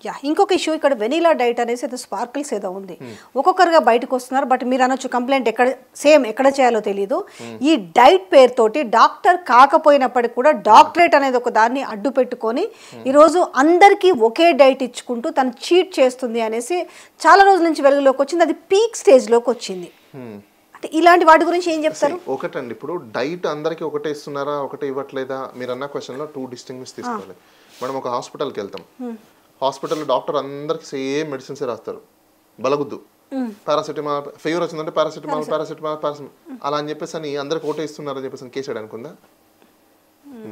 Yeah! ఇంకొక issue ఇక్కడ vanilla diet అనేసి ఏదో స్పార్కిల్స్ ఏదో ఉంది. ఒక్కొక్కరుగా బయటకు వస్తున్నారు. బట్ మీరు అనొచ్చు కంప్లైంట్ ఎక్కడ చేయాలో తెలీదు. ఈ డైట్ పేరుతోటి డాక్టర్ కాకపోయినప్పటికి కూడా డాక్టరేట్ అనేది ఒక దాన్ని అడ్డు పెట్టుకొని ఈరోజు అందరికీ ఒకే డైట్ ఇచ్చుకుంటూ తను చీట్ చేస్తుంది అనేసి చాలా రోజుల నుంచి వెలుగులోకి వచ్చింది. అది పీక్ స్టేజ్లోకి వచ్చింది. అంటే ఇలాంటి వాటి గురించి ఏం చెప్తారు? ఒకటండి, ఇప్పుడు డైట్ అందరికీ ఒకటే ఇస్తున్నారా, ఒకటే ఇవ్వట్లేదా? మీరు అన్న క్వశ్చన్లో 2 డిస్టింగ్విష్ తీసుకోవాలి. మనం ఒక హాస్పిటల్కి వెళ్తాం, హాస్పిటల్లో డాక్టర్ అందరికి సేమ్ మెడిసిన్సే రాస్తారు. బలగుద్దు, పారాసెటమాల్, ఫీవర్ వచ్చిందంటే పారాసెటమాల్ అలా అని చెప్పేసి అని అందరికి ఒకటే ఇస్తున్నారని చెప్పేసి కేసు వేయడానికి ఉందా?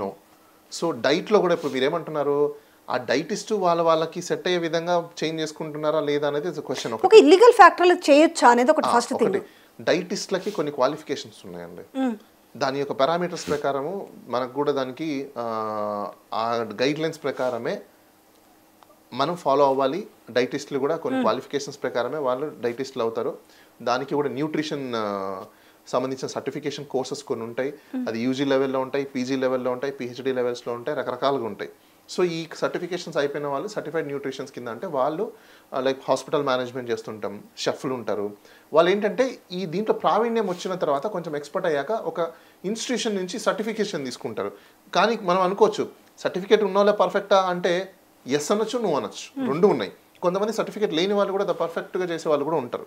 నో. సో డైట్లో కూడా ఇప్పుడు మీరేమంటున్నారు, ఆ డైటిస్ట్ వాళ్ళకి సెట్ అయ్యే విధంగా చేంజ్ చేసుకుంటున్నారా లేదా అనేది క్వశ్చన్. ఒక ఇల్లీగల్ ఫ్యాక్టర్లు చేయొచ్చా అనేది ఒకటి ఫస్ట్ థింగ్. డైటిస్ట్లకి కొన్ని క్వాలిఫికేషన్స్ ఉన్నాయండి. దాని యొక్క పారామీటర్స్ ప్రకారము మనకు కూడా దానికి ఆ గైడ్ లైన్స్ ప్రకారమే మనం ఫాలో అవ్వాలి. డైటిస్టులు కూడా కొన్ని క్వాలిఫికేషన్స్ ప్రకారమే వాళ్ళు డైటిస్టులు అవుతారు. దానికి కూడా న్యూట్రిషన్ సంబంధించిన సర్టిఫికేషన్ కోర్సెస్ కొన్ని ఉంటాయి. అది యూజీ లెవెల్లో ఉంటాయి, పీజీ లెవెల్లో ఉంటాయి, పిహెచ్డి లెవెల్స్లో ఉంటాయి, రకరకాలుగా ఉంటాయి. సో ఈ సర్టిఫికేషన్స్ అయిపోయిన వాళ్ళు సర్టిఫైడ్ న్యూట్రిషన్స్ కింద, అంటే వాళ్ళు లైక్ హాస్పిటల్ మేనేజ్మెంట్ చేస్తుంటాం, షెఫ్లు ఉంటారు. వాళ్ళు ఏంటంటే ఈ దీంట్లో ప్రావీణ్యం వచ్చిన తర్వాత కొంచెం ఎక్స్పర్ట్ అయ్యాక ఒక ఇన్స్టిట్యూషన్ నుంచి సర్టిఫికేషన్ తీసుకుంటారు. కానీ మనం అనుకోవచ్చు సర్టిఫికేట్ ఉన్న వాళ్ళే పర్ఫెక్టా అంటే ఎస్ అనొచ్చు, నువ్వు అనొచ్చు, రెండు ఉన్నాయి. కొంతమంది సర్టిఫికేట్ లేని వాళ్ళు కూడా పర్ఫెక్ట్గా చేసే వాళ్ళు కూడా ఉంటారు.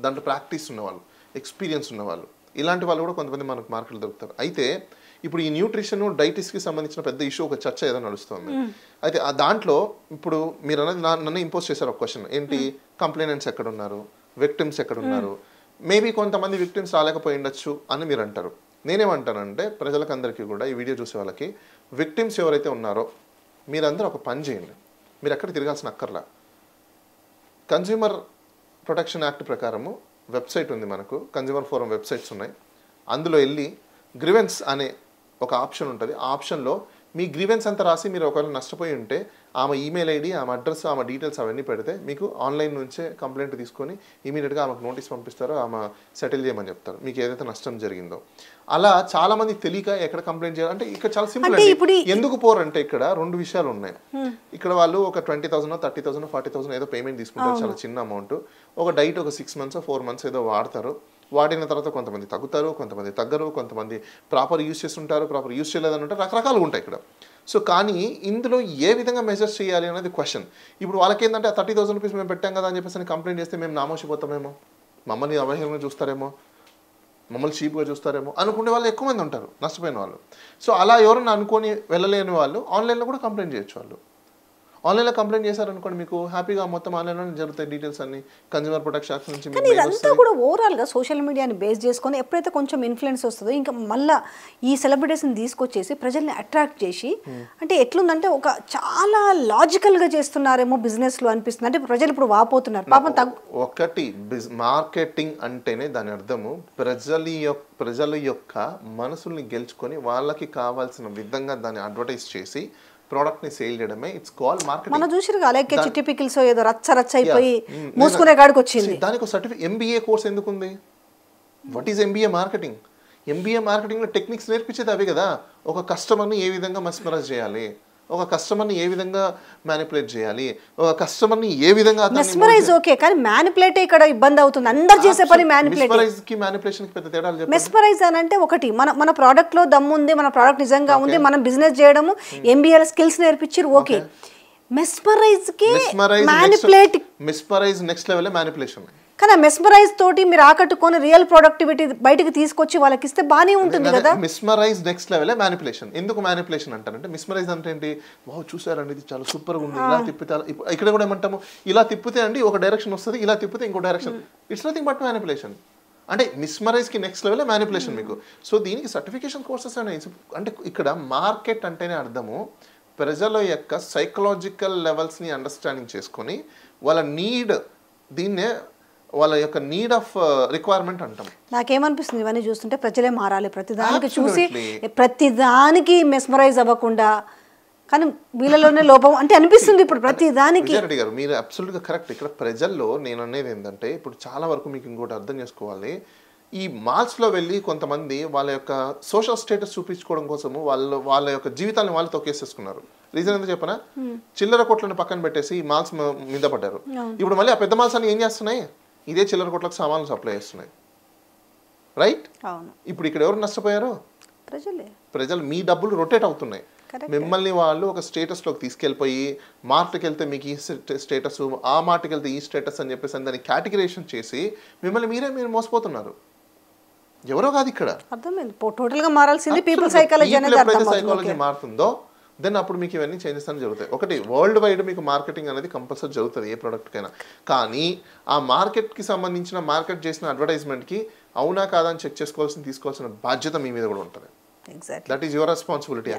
దాంట్లో ప్రాక్టీస్ ఉన్నవాళ్ళు, ఎక్స్పీరియన్స్ ఉన్నవాళ్ళు, ఇలాంటి వాళ్ళు కూడా కొంతమంది మనకు మార్కెట్లో దొరుకుతారు. అయితే ఇప్పుడు ఈ న్యూట్రిషన్ డైటిస్కి సంబంధించిన పెద్ద ఇష్యూ, ఒక చర్చ ఏదో నడుస్తుంది. అయితే ఆ దాంట్లో ఇప్పుడు మీరు అనేది నన్ను ఇంపోజ్ చేశారు ఒక క్వశ్చన్ ఏంటి, కంప్లైనెంట్స్ ఎక్కడున్నారు, విక్టిమ్స్ ఎక్కడున్నారు? మేబీ కొంతమంది విక్టిమ్స్ రాలేకపోయి ఉండొచ్చు అని మీరు అంటారు. నేనేమంటానంటే ప్రజలకు అందరికీ కూడా, ఈ వీడియో చూసే వాళ్ళకి, విక్టిమ్స్ ఎవరైతే ఉన్నారో మీరందరూ ఒక పని చేయండి. మీరు ఎక్కడ తిరగాల్సిన అక్కర్లా. కన్జ్యూమర్ ప్రొటెక్షన్ యాక్ట్ ప్రకారము వెబ్సైట్ ఉంది మనకు, కన్జ్యూమర్ ఫోరం వెబ్సైట్స్ ఉన్నాయి. అందులో వెళ్ళి గ్రీవెన్స్ అనే ఒక ఆప్షన్ ఉంటుంది. ఆ ఆప్షన్లో మీ గ్రీవెన్స్ అంతా రాసి మీరు ఒకవేళ నష్టపోయి ఉంటే ఆమె ఈమెయిల్ ఐడి, ఆమె అడ్రస్, ఆమె డీటెయిల్స్ అవన్నీ పెడితే మీకు ఆన్లైన్ నుంచే కంప్లైంట్ తీసుకొని ఇమీడియట్గా ఆమెకు నోటీస్ పంపిస్తారో, ఆమె సెటిల్ చేయమని చెప్తారు మీకు ఏదైతే నష్టం జరిగిందో. అలా చాలా మంది తెలియక ఎక్కడ కంప్లైంట్ చేయాలి అంటే ఇక్కడ చాలా సింపుల్ అండి. ఎందుకు పోరంటే ఇక్కడ 2 విషయాలు ఉన్నాయి. ఇక్కడ వాళ్ళు ఒక 20,000, 30,000, 40,000 ఏదో పేమెంట్ తీసుకుంటారు, చాలా చిన్న అమౌంట్. ఒక డైట్ ఒక 6 months 4 months ఏదో వాడతారు. వాడిన తర్వాత కొంతమంది తగ్గుతారు, కొంతమంది తగ్గరు, కొంతమంది ప్రాపర్ యూజ్ చేస్తుంటారు, ప్రాపర్ యూజ్ చేయలేదని ఉంటారు, రకరకాలుగా ఉంటాయి ఇక్కడ. సో కానీ ఇందులో ఏ విధంగా మెజర్స్ చేయాలి అనేది క్వశ్చన్. ఇప్పుడు వాళ్ళకి ఏంటంటే 30,000 రూపీస్ మేము పెట్టాం కదా అని చెప్పేసి కంప్లైంట్ చేస్తే మేము నామోషిపోతామేమో, మమ్మల్ని అవహేళనగా చూస్తారేమో, మమ్మల్ని చీప్గా చూస్తారేమో అనుకునే వాళ్ళు ఎక్కువ మంది ఉంటారు, నష్టపోయిన వాళ్ళు. సో అలా ఎవరన్నా అనుకొని వెళ్ళలేని వాళ్ళు ఆన్లైన్లో కూడా కంప్లైంట్ చేయొచ్చు. వాళ్ళు ఆన్లైన్లో కంప్లైంట్ చేశారనుకోండి, మీకు హ్యాపీగా మొత్తం ఆన్లైన్లోనే జరుగుతాయి డీటెయిల్స్ అన్ని, కన్జ్యూమర్ ప్రొటెక్షన్ యాక్ట్ నుంచి. కానీ ఇదంతా కూడా ఓవరాల్గా సోషల్ మీడియాని బేస్ చేసుకొని ఎప్పుడైతే కొంచెం ఇన్ఫ్లుయెన్స్ వస్తుందో ఇంకా మళ్ళీ ఈ సెలబ్రిటీస్ని తీసుకొచ్చేసి ప్రజల్ని అట్రాక్ట్ చేసి, అంటే ఎట్లుందంటే ఒక చాలా లాజికల్గా చేస్తున్నారేమో బిజినెస్లో అనిపిస్తుంది. అంటే ప్రజలు ఇప్పుడు వాపోతున్నారు పాపం. ఒకటి మార్కెటింగ్ అంటేనే దాని అర్థము ప్రజల యొక్క మనసుల్ని గెలుచుకొని వాళ్ళకి కావాల్సిన విధంగా దాన్ని అడ్వర్టైజ్ చేసి ప్రోడక్ట్ ని సేల్ చేయడమే. It's call marketing. మనం చూసిరు అలాగే చిట్టి పికిల్స్ ఏదో రచ్చ అయిపోయి మూసుకునే కాడికి వచ్చింది. దానికి ఒక సర్టిఫికేట్ ఎంబీఏ కోర్స్ ఎందుకు ఉంది? What is MBA marketing? MBA marketing లో టెక్నిక్స్ నేర్పించేది అవే కదా. ఒక కస్టమర్ని ఏ విధంగా మెస్మరైజ్ చేయాలి, ఒక కస్టమర్ని ఏ విధంగా మ్యానిపులేట్ చేయాలి, ఒక కస్టమర్ని ఏ విధంగా మెస్మరైజ్. ఓకే, కానీ మ్యానిపులేట్ ఇక్కడ ఇబ్బంది అవుతుంది. అందరు చేసే పని మ్యానిపులేట్. మెస్మరైజ్ కి మ్యానిపులేషన్ కి పెద్ద తేడా లేదు. మెస్మరైజ్ అని అంటే ఒకటి మన ప్రోడక్ట్ లో దమ్ము ఉంది, మన ప్రోడక్ట్ నిజంగా ఉంది, మనం బిజినెస్ చేయడము, ఎంబీఏ స్కిల్స్ నేర్పించారు. ఓకే, మెస్మరైజ్ కి manipulate, mesmerize next level manipulation. కానీ మెస్మరైజ్ తోటి మీరు ఆకట్టుకొని రియల్ ప్రొడక్టివిటీ బయటకు తీసుకొచ్చి వాళ్ళకి ఇస్తే బాగానే ఉంటుంది కదా. Mesmerize next level manipulation. ఎందుకు మ్యానిపులేషన్ అంటారంటే, మెస్మరైజ్ అంటే ఏంటి, వావ్ చూసారండి ఇది చాలా సూపర్గా ఉంది, ఇలా తిప్పితే, ఇక్కడ కూడా ఏమంటాము, ఇలా తిప్పితే అండి ఒక డైరెక్షన్ వస్తుంది, ఇలా తిప్పితే ఇంకో direction. It's nothing but manipulation. అంటే మిస్మరైజ్కి నెక్స్ట్ లెవెల్ మ్యానిపులేషన్ మీకు. సో దీనికి సర్టిఫికేషన్ కోర్సెస్ అనేవి. అంటే ఇక్కడ మార్కెట్ అంటేనే అర్థము ప్రజల యొక్క సైకలాజికల్ లెవెల్స్ని అండర్స్టాండింగ్ చేసుకొని వాళ్ళ నీడ్, దీన్నే వాళ్ళ యొక్క నీడ్ ఆఫ్ రిక్వైర్మెంట్ అంటాం. నాకేమనిపిస్తుంది ఇవన్నీ చూస్తుంటే ప్రజలే మారాలి, ప్రతిదానికి చూసి ప్రతిదానికి మెస్మరైజ్ అవ్వకుండా. కానీ వీళ్ళలోనే లోపం అంటే అనిపిస్తుంది ఇప్పుడు ప్రతిదానికి. రెడ్డి గారు మీరు అబ్సల్యూట్గా కరెక్ట్. ఇక్కడ ప్రజల్లో నేను అనేది ఏంటంటే, ఇప్పుడు చాలా వరకు మీకు ఇంకోటి అర్థం చేసుకోవాలి, ఈ మాల్స్లో వెళ్ళి కొంతమంది వాళ్ళ యొక్క సోషల్ స్టేటస్ చూపించుకోవడం కోసము వాళ్ళ యొక్క జీవితాన్ని వాళ్ళు తొక్కేసేసుకున్నారు. రీజన్ ఎందుకు చెప్పనా, చిల్లర కొట్లను పక్కన పెట్టేసి మాల్స్ మీద పడ్డారు. ఇప్పుడు మళ్ళీ ఆ పెద్ద మాల్స్ అని ఏం చేస్తున్నాయి, ఇదే చిల్లర కొట్లకు సామాన్లు సప్లై చేస్తున్నాయి. రైట్? ఇప్పుడు ఇక్కడ ఎవరు నష్టపోయారు? ప్రజలు. మీ డబ్బులు రొటేట్ అవుతున్నాయి. మిమ్మల్ని వాళ్ళు ఒక స్టేటస్లోకి తీసుకెళ్ళిపోయి మార్ట్కి వెళ్తే మీకు ఈ స్టేటస్, ఆ మార్ట్కి వెళ్తే ఈ స్టేటస్ అని చెప్పేసి దాన్ని కేటగిరేషన్ చేసి మీరు మోసపోతున్నారు. ఎవరో కాదు ఇక్కడ. సైకాలజీ మారుతుందో దెన్ అప్పుడు మీకు ఇవన్నీ చేంజెస్ అని జరుగుతాయి. ఒకటి, వరల్డ్ వైడ్ మీకు మార్కెటింగ్ అనేది కంపల్సరీ జరుగుతుంది ఏ ప్రోడక్ట్కైనా. కానీ ఆ మార్కెట్కి సంబంధించిన మార్కెట్ చేసిన అడ్వర్టైజ్మెంట్కి అవునా కాదని చెక్ తీసుకోవాల్సిన బాధ్యత మీ మీద కూడా ఉంటుంది. That is your responsibility.